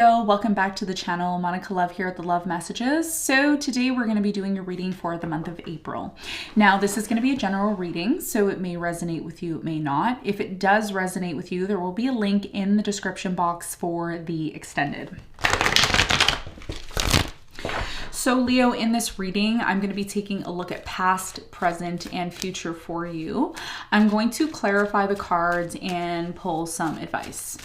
Welcome back to the channel. Monica Love here at the Love Messages. So today we're going to be doing a reading for the month of April. Now this is going to be a general reading, so it may resonate with you, it may not. If it does resonate with you, there will be a link in the description box for the extended. So Leo, in this reading, I'm going to be taking a look at past, present, and future for you. I'm going to clarify the cards and pull some advice.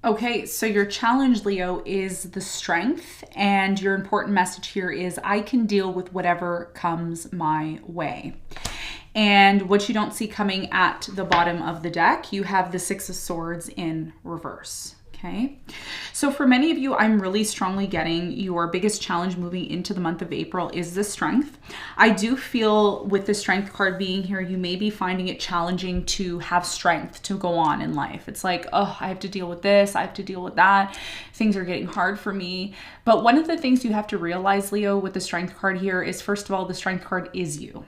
Okay, so your challenge, Leo, is the strength, and your important message here is I can deal with whatever comes my way. And what you don't see coming at the bottom of the deck, you have the Six of Swords in reverse. Okay, so for many of you, I'm really strongly getting your biggest challenge moving into the month of April is the strength. I do feel with the strength card being here, you may be finding it challenging to have strength to go on in life. It's like, oh, I have to deal with this, I have to deal with that. Things are getting hard for me. But one of the things you have to realize, Leo, with the strength card here is, first of all, the strength card is you.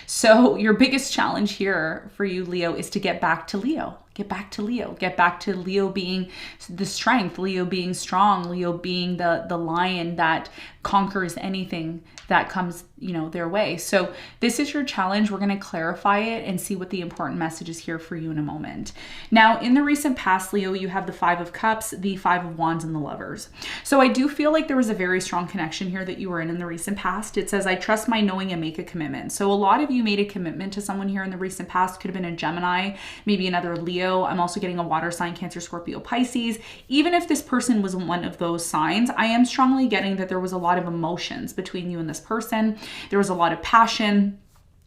So your biggest challenge here for you, Leo, is to get back to Leo. Get back to Leo. Get back to Leo being the strength, Leo being strong, Leo being the lion that conquers anything that comes, their way. So this is your challenge. We're going to clarify it and see what the important message is here for you in a moment. Now, in the recent past, Leo, you have the Five of Cups, the Five of Wands, and the Lovers. So I do feel like there was a very strong connection here that you were in the recent past. It says, I trust my knowing and make a commitment. So a lot of you made a commitment to someone here in the recent past. Could have been a Gemini, maybe another Leo. I'm also getting a water sign, Cancer, Scorpio, Pisces. Even if this person was one of those signs, I am strongly getting that there was a lot of emotions between you and this person. There was a lot of passion.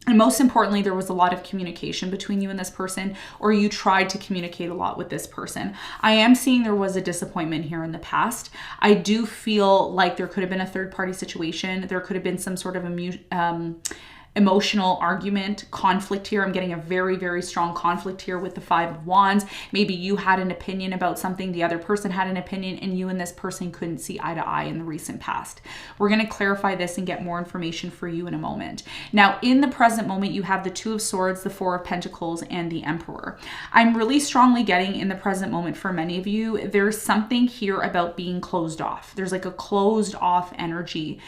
And most importantly, there was a lot of communication between you and this person, or you tried to communicate a lot with this person. I am seeing there was a disappointment here in the past. I do feel like there could have been a third-party situation. There could have been some sort of emotional argument, conflict here. I'm getting a very, very strong conflict here with the Five of Wands. Maybe you had an opinion about something, the other person had an opinion, and you and this person couldn't see eye to eye in the recent past. We're going to clarify this and get more information for you in a moment. Now, in the present moment, you have the Two of Swords, the Four of Pentacles, and the Emperor. I'm really strongly getting in the present moment for many of you, there's something here about being closed off. There's like a closed off energy.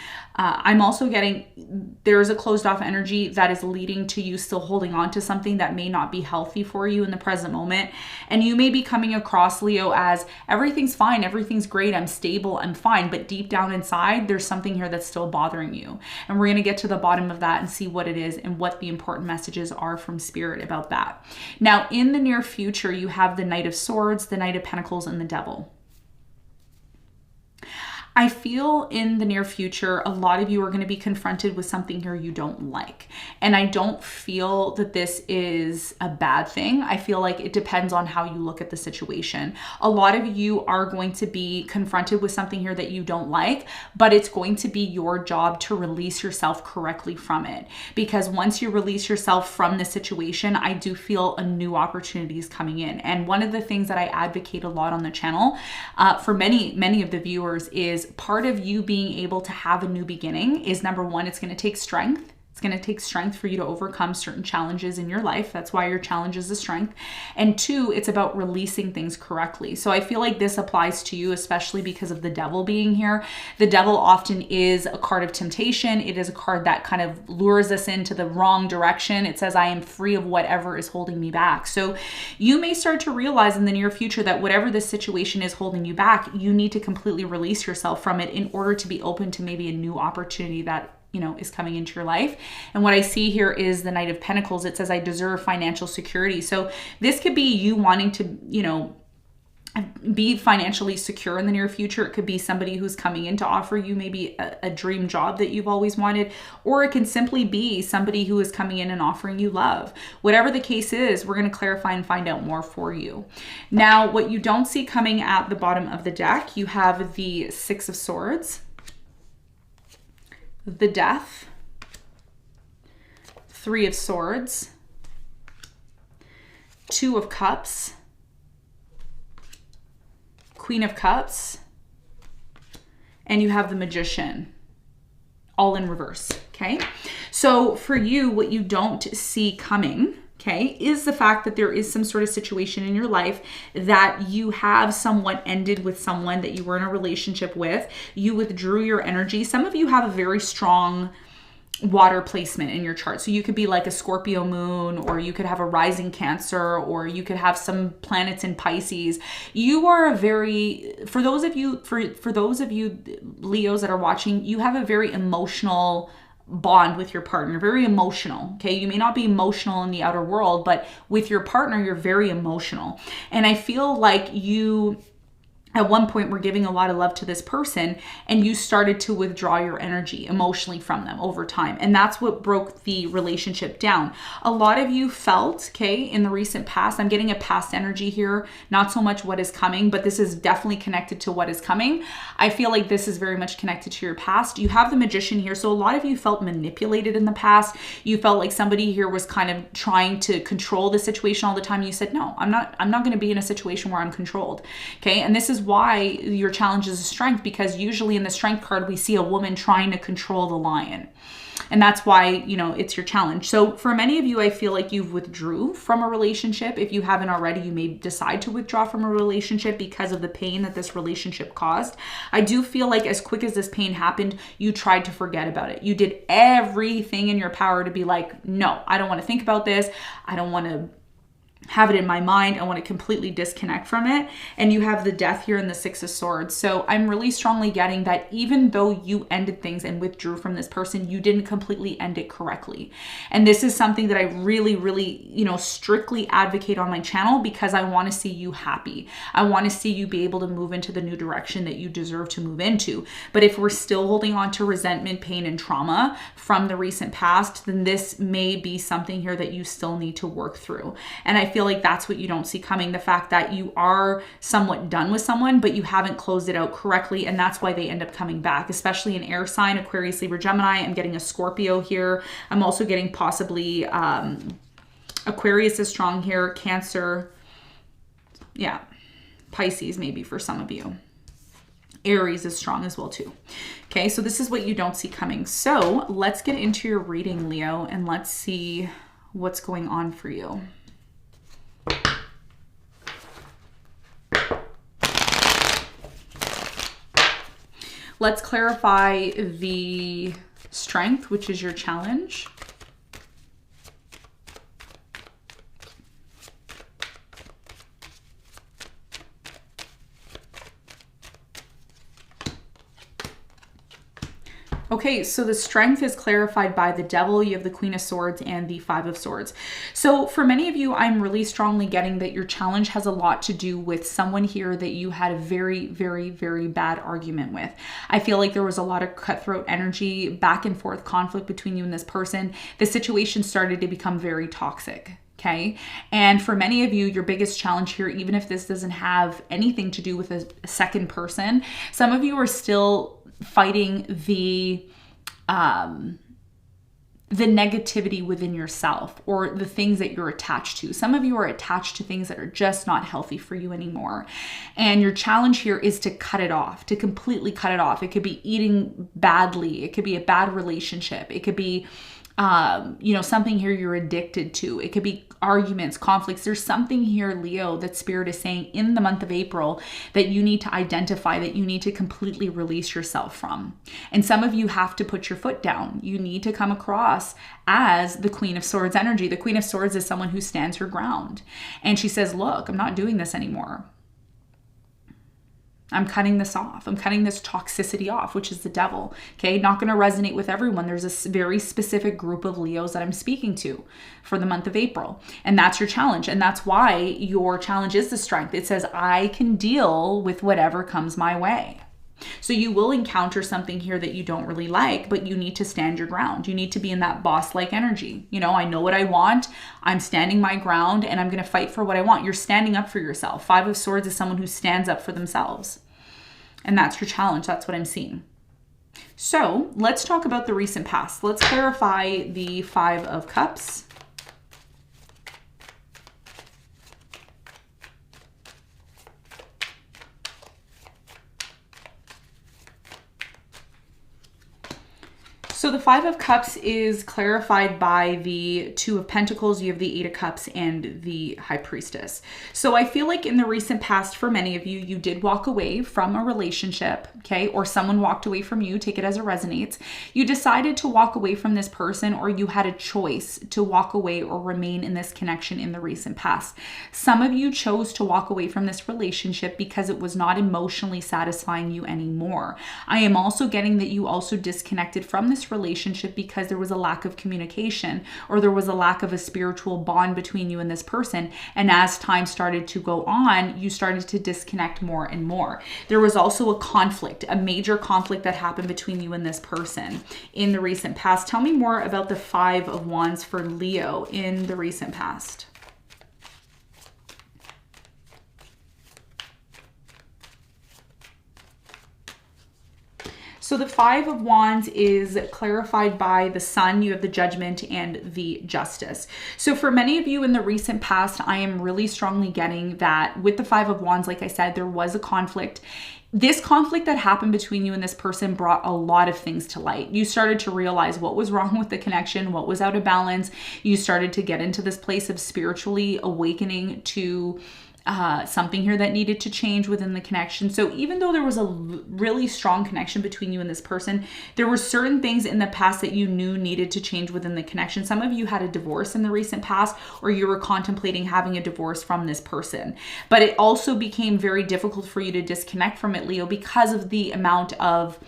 I'm also getting there's a closed off energy that is leading to you still holding on to something that may not be healthy for you in the present moment. And you may be coming across, Leo, as everything's fine, everything's great, I'm stable, I'm fine. But deep down inside, there's something here that's still bothering you. And we're going to get to the bottom of that and see what it is and what the important messages are from Spirit about that. Now, in the near future, you have the Knight of Swords, the Knight of Pentacles, and the Devil. I feel in the near future, a lot of you are going to be confronted with something here you don't like. And I don't feel that this is a bad thing. I feel like it depends on how you look at the situation. A lot of you are going to be confronted with something here that you don't like, but it's going to be your job to release yourself correctly from it. Because once you release yourself from the situation, I do feel a new opportunity is coming in. And one of the things that I advocate a lot on the channel for many of the viewers is part of you being able to have a new beginning is, number one, it's going to take strength. It's going to take strength for you to overcome certain challenges in your life. That's why your challenge is the strength. And two, it's about releasing things correctly. So I feel like this applies to you, especially because of the Devil being here. The Devil often is a card of temptation. It is a card that kind of lures us into the wrong direction. It says, I am free of whatever is holding me back. So you may start to realize in the near future that whatever this situation is holding you back, you need to completely release yourself from it in order to be open to maybe a new opportunity that is coming into your life. And what I see here is the Knight of Pentacles. It says, I deserve financial security. So this could be you wanting to, be financially secure in the near future. It could be somebody who's coming in to offer you maybe a dream job that you've always wanted, or it can simply be somebody who is coming in and offering you love. Whatever the case is, we're going to clarify and find out more for you. Now, what you don't see coming at the bottom of the deck, you have the Six of Swords, the Death, Three of Swords, Two of Cups, Queen of Cups, and you have the Magician, all in reverse, okay? So for you, what you don't see coming, okay, is the fact that there is some sort of situation in your life that you have somewhat ended with someone that you were in a relationship with. You withdrew your energy. Some of you have a very strong water placement in your chart. So you could be like a Scorpio moon, or you could have a rising Cancer, or you could have some planets in Pisces. You are a very, for those of you Leos that are watching, you have a very emotional bond with your partner, very emotional. Okay. You may not be emotional in the outer world, but with your partner, you're very emotional. And I feel like you, at one point, we're giving a lot of love to this person, and you started to withdraw your energy emotionally from them over time. And that's what broke the relationship down. A lot of you felt, okay, in the recent past, I'm getting a past energy here, not so much what is coming, but this is definitely connected to what is coming. I feel like this is very much connected to your past. You have the Magician here. So a lot of you felt manipulated in the past. You felt like somebody here was kind of trying to control the situation all the time. You said, no, I'm not going to be in a situation where I'm controlled. Okay. And this is why your challenge is a strength, because usually in the strength card, we see a woman trying to control the lion. And that's why, you know, it's your challenge. So for many of you, I feel like you've withdrew from a relationship. If you haven't already, you may decide to withdraw from a relationship because of the pain that this relationship caused. I do feel like as quick as this pain happened, you tried to forget about it. You did everything in your power to be like, no, I don't want to think about this. I don't want to have it in my mind. I want to completely disconnect from it. And you have the Death here and the Six of Swords. So I'm really strongly getting that even though you ended things and withdrew from this person, you didn't completely end it correctly. And this is something that I really, really, you know, strictly advocate on my channel, because I want to see you happy. I want to see you be able to move into the new direction that you deserve to move into. But if we're still holding on to resentment, pain, and trauma from the recent past, then this may be something here that you still need to work through. And I feel like that's what you don't see coming. The fact that you are somewhat done with someone, but you haven't closed it out correctly. And that's why they end up coming back, especially an air sign, Aquarius, Libra, Gemini. I'm getting a Scorpio here. I'm also getting possibly Aquarius is strong here, Cancer. Yeah. Pisces maybe for some of you. Aries is strong as well too. Okay, so this is what you don't see coming. So let's get into your reading, Leo, and let's see what's going on for you. Let's clarify the Strength, which is your challenge. Okay, so the Strength is clarified by the Devil. You have the Queen of Swords and the Five of Swords. So for many of you, I'm really strongly getting that your challenge has a lot to do with someone here that you had a very, very, very bad argument with. I feel like there was a lot of cutthroat energy, back and forth conflict between you and this person. The situation started to become very toxic. Okay. And for many of you, your biggest challenge here, even if this doesn't have anything to do with a second person, some of you are still fighting the negativity within yourself, or the things that you're attached to. Some of you are attached to things that are just not healthy for you anymore. And your challenge here is to cut it off, to completely cut it off. It could be eating badly. It could be a bad relationship. It could be something here you're addicted to. It could be arguments, conflicts. There's something here, Leo, that Spirit is saying in the month of April that you need to identify, that you need to completely release yourself from. And some of you have to put your foot down. You need to come across as the Queen of Swords energy. The Queen of Swords is someone who stands her ground. And she says, look, I'm not doing this anymore. I'm cutting this off. I'm cutting this toxicity off, which is the devil. Okay, not going to resonate with everyone. There's a very specific group of Leos that I'm speaking to for the month of April. And that's your challenge. And that's why your challenge is the strength. It says, I can deal with whatever comes my way. So you will encounter something here that you don't really like, but you need to stand your ground. You need to be in that boss-like energy. You know, I know what I want. I'm standing my ground and I'm going to fight for what I want. You're standing up for yourself. Five of Swords is someone who stands up for themselves. And that's your challenge. That's what I'm seeing. So let's talk about the recent past. Let's clarify the Five of Cups. So the Five of Cups is clarified by the Two of Pentacles. You have the Eight of Cups and the High Priestess. So I feel like in the recent past, for many of you, you did walk away from a relationship, okay? Or someone walked away from you, take it as it resonates. You decided to walk away from this person, or you had a choice to walk away or remain in this connection in the recent past. Some of you chose to walk away from this relationship because it was not emotionally satisfying you anymore. I am also getting that you also disconnected from this relationship because there was a lack of communication, or there was a lack of a spiritual bond between you and this person. And as time started to go on, you started to disconnect more and more. There was also a conflict, a major conflict that happened between you and this person in the recent past. Tell me more about the Five of Wands for Leo in the recent past. So the Five of Wands is clarified by the Sun. You have the Judgment and the Justice. So for many of you in the recent past, I am really strongly getting that with the Five of Wands, like I said, there was a conflict. This conflict that happened between you and this person brought a lot of things to light. You started to realize what was wrong with the connection, what was out of balance. You started to get into this place of spiritually awakening to something here that needed to change within the connection. So even though there was a really strong connection between you and this person, there were certain things in the past that you knew needed to change within the connection. Some of you had a divorce in the recent past, or you were contemplating having a divorce from this person. But it also became very difficult for you to disconnect from it, Leo, because of the amount of,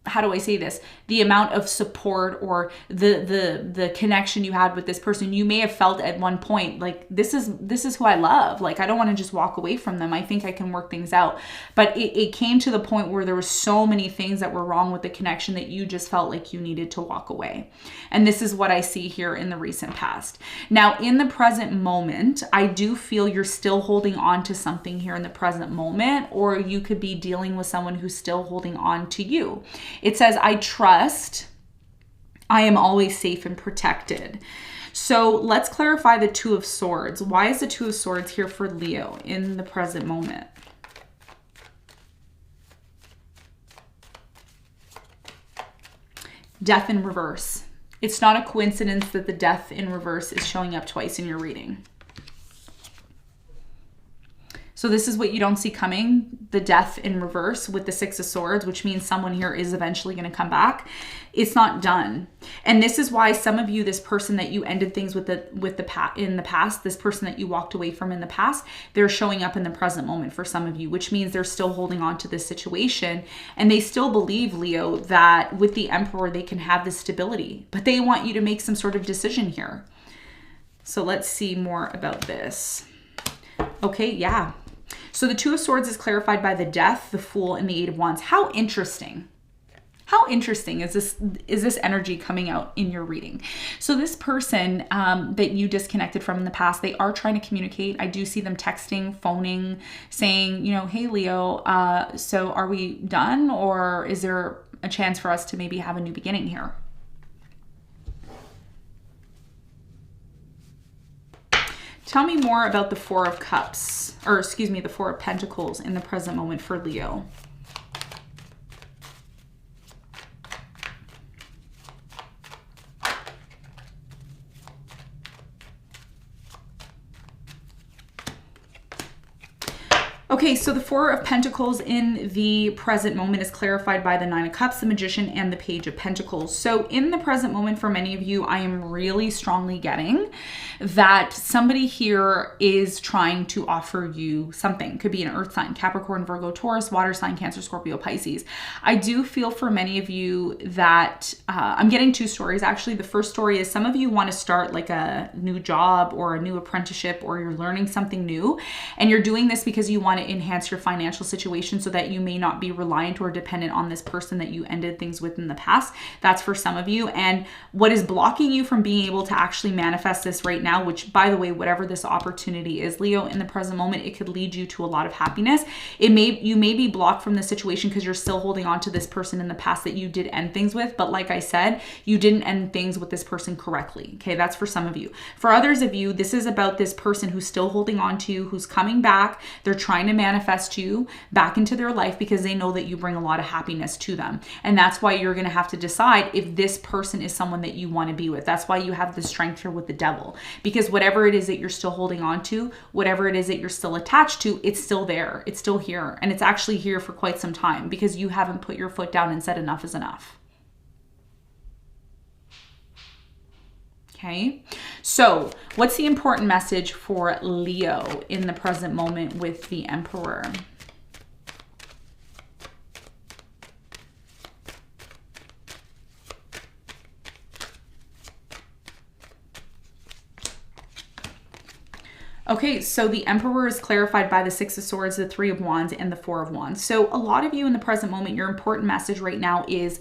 how do I say this? The amount of support or the connection you had with this person. You may have felt at one point like, this is who I love. Like, I don't want to just walk away from them. I think I can work things out. But it came to the point where there were so many things that were wrong with the connection that you just felt like you needed to walk away. And this is what I see here in the recent past. Now, in the present moment, I do feel you're still holding on to something here in the present moment, or you could be dealing with someone who's still holding on to you. It says, I trust I am always safe and protected. So let's clarify the Two of Swords. Why is the Two of Swords here for Leo in the present moment? Death in reverse. It's not a coincidence that the Death in reverse is showing up twice in your reading. So this is what you don't see coming, the Death in reverse with the Six of Swords, which means someone here is eventually going to come back. It's not done. And this is why some of you, this person that you ended things with in the past, this person that you walked away from in the past, they're showing up in the present moment for some of you, which means they're still holding on to this situation. And they still believe, Leo, that with the Emperor, they can have this stability, but they want you to make some sort of decision here. So let's see more about this. Okay, yeah. So the Two of Swords is clarified by the Death, the Fool, and the Eight of Wands. How interesting. How interesting is this energy coming out in your reading? So this person that you disconnected from in the past, they are trying to communicate. I do see them texting, phoning, saying, hey, Leo, so are we done? Or is there a chance for us to maybe have a new beginning here? Tell me more about the Four of Cups, or excuse me, the Four of Pentacles in the present moment for Leo. Okay, so the Four of Pentacles in the present moment is clarified by the Nine of Cups, the Magician, and the Page of Pentacles. So in the present moment, for many of you, I am really strongly getting that somebody here is trying to offer you something. Could be an earth sign, Capricorn, Virgo, Taurus, water sign, Cancer, Scorpio, Pisces. I do feel for many of you that I'm getting two stories. Actually, the first story is some of you want to start like a new job or a new apprenticeship, or you're learning something new, and you're doing this because you want to enhance your financial situation so that you may not be reliant or dependent on this person that you ended things with in the past. That's for some of you. And what is blocking you from being able to actually manifest this right now, which, by the way, whatever this opportunity is, Leo, in the present moment, it could lead you to a lot of happiness. You may be blocked from the situation because you're still holding on to this person in the past that you did end things with. But like I said, you didn't end things with this person correctly. Okay, that's for some of you. For others of you, this is about this person who's still holding on to you, who's coming back. They're trying to manifest you back into their life because they know that you bring a lot of happiness to them. And that's why you're going to have to decide if this person is someone that you want to be with. That's why you have the strength here with the Devil, because whatever it is that you're still holding on to, whatever it is that you're still attached to, it's still there. It's still here. And it's actually here for quite some time because you haven't put your foot down and said enough is enough. Okay, so what's the important message for Leo in the present moment with the Emperor? Okay, so the Emperor is clarified by the Six of Swords, the Three of Wands, and the Four of Wands. So a lot of you in the present moment, your important message right now is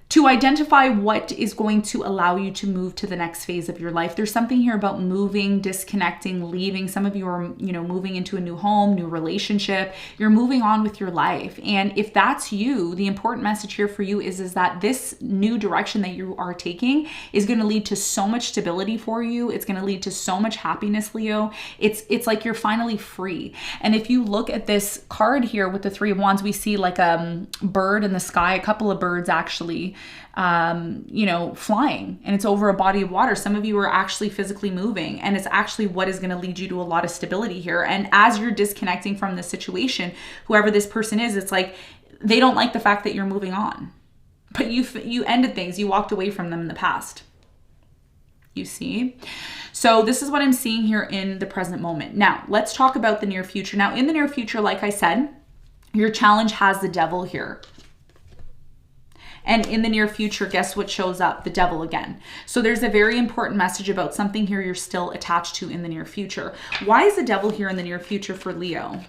to identify what is going to allow you to move to the next phase of your life. There's something here about moving, disconnecting, leaving. Some of you are, moving into a new home, new relationship. You're moving on with your life. And if that's you, the important message here for you is that this new direction that you are taking is going to lead to so much stability for you. It's going to lead to so much happiness, Leo. It's like you're finally free. And if you look at this card here with the Three of Wands, we see like a bird in the sky, a couple of birds actually, flying, and it's over a body of water. Some of you are actually physically moving, and it's actually what is going to lead you to a lot of stability here. And as you're disconnecting from the situation, whoever this person is, it's like they don't like the fact that you're moving on, but you ended things, you walked away from them in the past. You see? So this is what I'm seeing here in the present moment. Now, let's talk about the near future. Now, in the near future, like I said, your challenge has the Devil here. And in the near future, guess what shows up? The Devil again. So there's a very important message about something here you're still attached to in the near future. Why is the Devil here in the near future for Leo?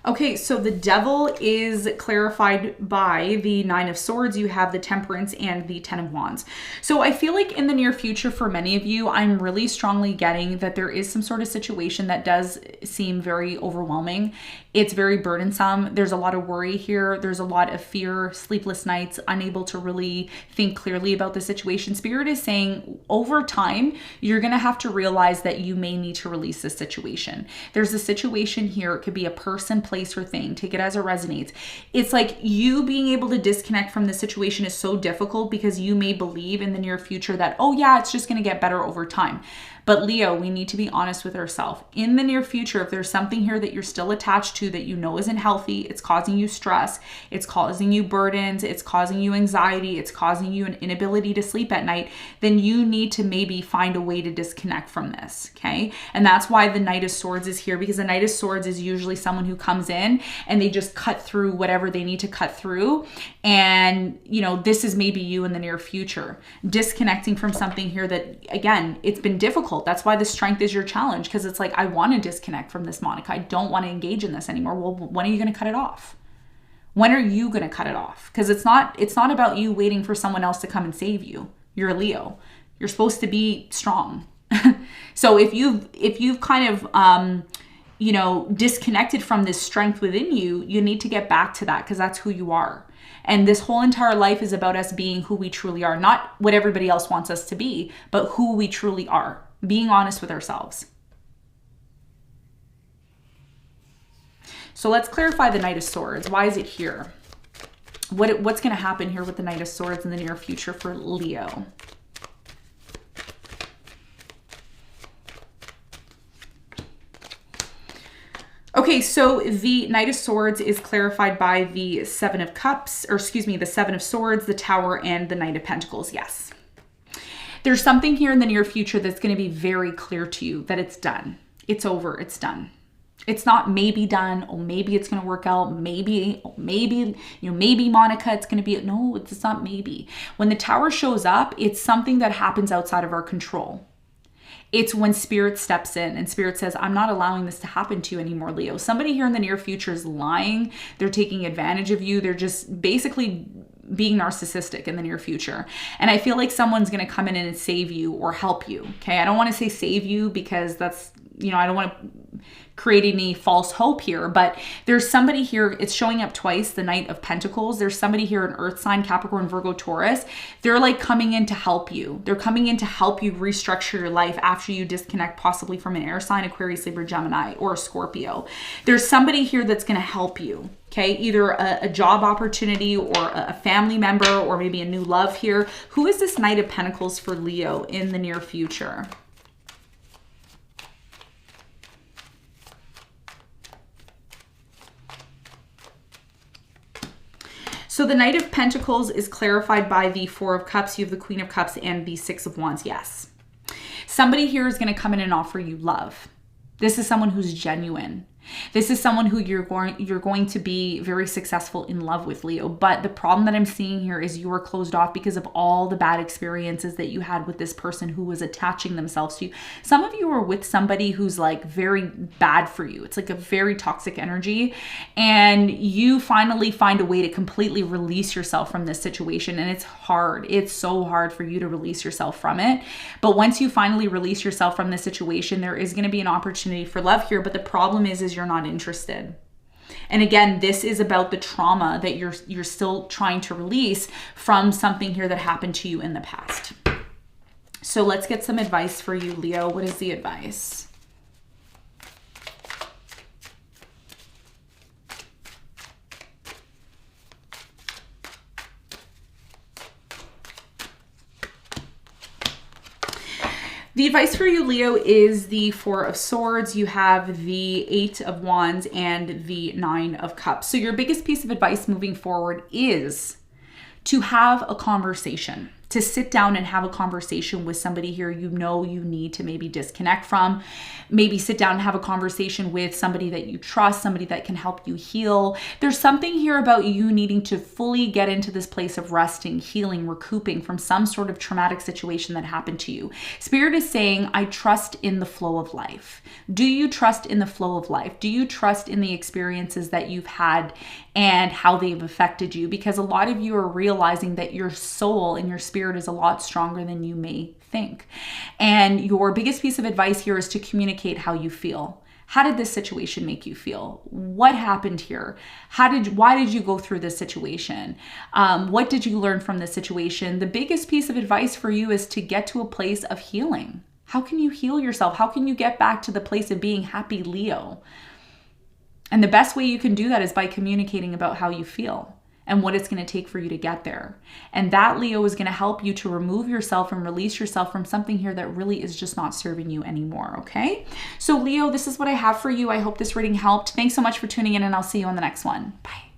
Okay, so the Devil is clarified by the Nine of Swords. You have the Temperance and the Ten of Wands. So I feel like in the near future for many of you, I'm really strongly getting that there is some sort of situation that does seem very overwhelming. It's very burdensome. There's a lot of worry here. There's a lot of fear, sleepless nights, unable to really think clearly about the situation. Spirit is saying over time, you're going to have to realize that you may need to release this situation. There's a situation here. It could be a person, place, or thing. Take it as it resonates. It's like you being able to disconnect from the situation is so difficult because you may believe in the near future that, oh yeah, it's just going to get better over time. But Leo, we need to be honest with ourselves. In the near future, if there's something here that you're still attached to that you know isn't healthy, it's causing you stress, it's causing you burdens, it's causing you anxiety, it's causing you an inability to sleep at night, then you need to maybe find a way to disconnect from this, okay? And that's why the Knight of Swords is here, because the Knight of Swords is usually someone who comes in and they just cut through whatever they need to cut through. And, this is maybe you in the near future, disconnecting from something here that, again, it's been difficult. That's why the Strength is your challenge, because it's like, I want to disconnect from this, Monica. I don't want to engage in this anymore. Well, when are you going to cut it off? When are you going to cut it off? Because it's not about you waiting for someone else to come and save you. You're a Leo. You're supposed to be strong. So if you've kind of disconnected from this strength within you, you need to get back to that, because that's who you are. And this whole entire life is about us being who we truly are, not what everybody else wants us to be, but who we truly are, being honest with ourselves. So let's clarify the Knight of Swords. Why is it here? What's going to happen here with the Knight of Swords in the near future for Leo? Okay, so the Knight of Swords is clarified by the Seven of Cups, or excuse me, the Seven of Swords, the Tower, and the Knight of Pentacles. Yes. There's something here in the near future that's going to be very clear to you that it's done. It's over. It's done. It's not maybe done, or maybe it's going to work out. Maybe, maybe Monica, it's going to be, no, it's not maybe. When the Tower shows up, it's something that happens outside of our control. It's when Spirit steps in and Spirit says, I'm not allowing this to happen to you anymore, Leo. Somebody here in the near future is lying. They're taking advantage of you. They're just basically being narcissistic in the near future. And I feel like someone's going to come in and save you or help you. Okay. I don't want to say save you because that's, I don't want to create any false hope here, but there's somebody here, it's showing up twice, the Knight of Pentacles. There's somebody here, an earth sign, Capricorn, Virgo, Taurus. They're like coming in to help you. They're coming in to help you restructure your life after you disconnect possibly from an air sign, Aquarius, Libra, Gemini, or Scorpio. There's somebody here that's going to help you. Okay, either a job opportunity or a family member or maybe a new love here. Who is this Knight of Pentacles for Leo in the near future? So the Knight of Pentacles is clarified by the Four of Cups. You have the Queen of Cups and the Six of Wands. Yes. Somebody here is going to come in and offer you love. This is someone who's genuine. This is someone who you're going to be very successful in love with, Leo. But the problem that I'm seeing here is you are closed off because of all the bad experiences that you had with this person who was attaching themselves to you. Some of you are with somebody who's like very bad for you. It's like a very toxic energy. And you finally find a way to completely release yourself from this situation. And it's hard. It's so hard for you to release yourself from it. But once you finally release yourself from this situation, there is going to be an opportunity for love here. But the problem is you're not interested. And again, this is about the trauma that you're still trying to release from something here that happened to you in the past. So let's get some advice for you, Leo. What is the advice? The advice for you, Leo, is the Four of Swords. You have the Eight of Wands and the Nine of Cups. So your biggest piece of advice moving forward is to have a conversation, to sit down and have a conversation with somebody here you need to maybe disconnect from. Maybe sit down and have a conversation with somebody that you trust, somebody that can help you heal. There's something here about you needing to fully get into this place of resting, healing, recouping from some sort of traumatic situation that happened to you. Spirit is saying, I trust in the flow of life. Do you trust in the flow of life? Do you trust in the experiences that you've had and how they've affected you? Because a lot of you are realizing that your soul and your spirit is a lot stronger than you may think. And your biggest piece of advice here is to communicate how you feel. How did this situation make you feel? What happened here? Why did you go through this situation? What did you learn from this situation? The biggest piece of advice for you is to get to a place of healing. How can you heal yourself? How can you get back to the place of being happy, Leo? And the best way you can do that is by communicating about how you feel and what it's going to take for you to get there. And that, Leo, is going to help you to remove yourself and release yourself from something here that really is just not serving you anymore, okay? So, Leo, this is what I have for you. I hope this reading helped. Thanks so much for tuning in, and I'll see you on the next one. Bye.